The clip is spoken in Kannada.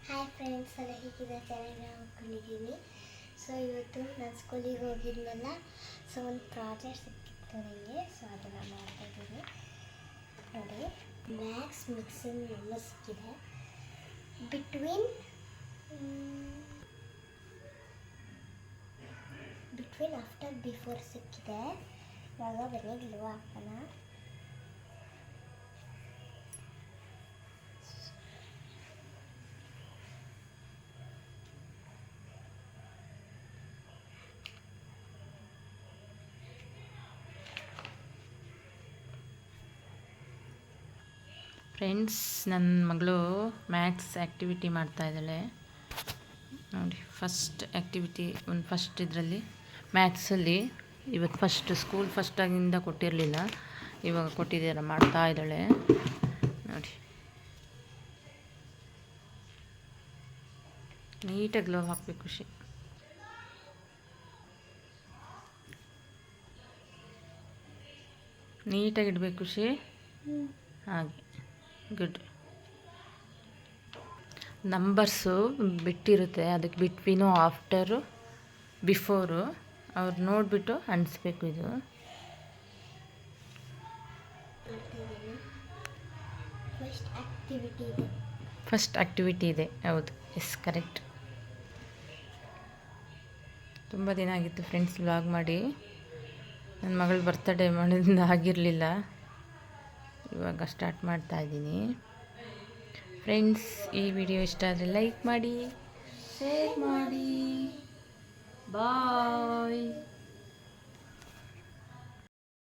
ಹಾಯ್ ಫ್ರೆಂಡ್ಸ್ ಎಲ್ಲ ಹೇಗಿದೆ ಚೆನ್ನಾಗಿ ಅಂದ್ಕೊಂಡಿದ್ದೀನಿ. ಸೊ ಇವತ್ತು ನಾನು ಸ್ಕೂಲಿಗೆ ಹೋಗಿದ್ನಲ್ಲ, ಸೊ ಒಂದು ಪ್ರಾಜೆಕ್ಟ್ ಸಿಕ್ಕಿತ್ತು ನನಗೆ. ಸೊ ಅದನ್ನು ಮಾಡ್ತಾಯಿದ್ದೀನಿ ನೋಡಿ. ಮ್ಯಾಕ್ಸ್ ಮಿಕ್ಸಿಂಗ್ ಎಲ್ಲ ಸಿಕ್ಕಿದೆ. ಬಿಟ್ವೀನ್ ಆಫ್ಟರ್ ಬಿಫೋರ್ ಸಿಕ್ಕಿದೆ. ಇವಾಗ ಬರೀ ಗ್ಲೂ ಹಾಕೋಣ. ಫ್ರೆಂಡ್ಸ್, ನನ್ನ ಮಗಳು ಮ್ಯಾಥ್ಸ್ ಆ್ಯಕ್ಟಿವಿಟಿ ಮಾಡ್ತಾಯಿದ್ದಾಳೆ ನೋಡಿ. ಫಸ್ಟ್ ಇದರಲ್ಲಿ ಮ್ಯಾಥ್ಸಲ್ಲಿ ಇವತ್ತು ಸ್ಕೂಲ್ ಫಸ್ಟಾಗಿಂದ ಕೊಟ್ಟಿರಲಿಲ್ಲ, ಇವಾಗ ಕೊಟ್ಟಿದ್ದಾರೆ, ಮಾಡ್ತಾ ಇದ್ದಾಳೆ ನೋಡಿ. ನೀಟಾಗಿ ಗ್ಲೋ ಹಾಕಬೇಕು ಖುಷಿ. ನೀಟಾಗಿ ಇಡಬೇಕು ಖುಷಿ. ಹಾಗೆ ಗುಡ್. ನಂಬರ್ಸು ಬಿಟ್ಟಿರುತ್ತೆ, ಅದಕ್ಕೆ ಬಿಟ್ವೀನು ಆಫ್ಟರು ಬಿಫೋರು ಅವ್ರು ನೋಡಿಬಿಟ್ಟು ಅನಿಸ್ಬೇಕು. ಇದು ಫಸ್ಟ್ ಆ್ಯಕ್ಟಿವಿಟಿ ಇದೆ. ಹೌದು, ಎಸ್ ಕರೆಕ್ಟ್. ತುಂಬ ದಿನ ಆಗಿತ್ತು ಫ್ರೆಂಡ್ಸ್ ವ್ಲಾಗ್ ಮಾಡಿ. ನನ್ನ ಮಗಳು ಬರ್ತಡೇ ಮಾಡೋದ್ರಿಂದ ಆಗಿರಲಿಲ್ಲ, ಇವಾಗ ಸ್ಟಾರ್ಟ್ ಮಾಡ್ತಾ ಇದ್ದೀನಿ. ಫ್ರೆಂಡ್ಸ್, ಈ ವಿಡಿಯೋ ಇಷ್ಟ ಆದರೆ ಲೈಕ್ ಮಾಡಿ, ಶೇರ್ ಮಾಡಿ. ಬಾಯ್.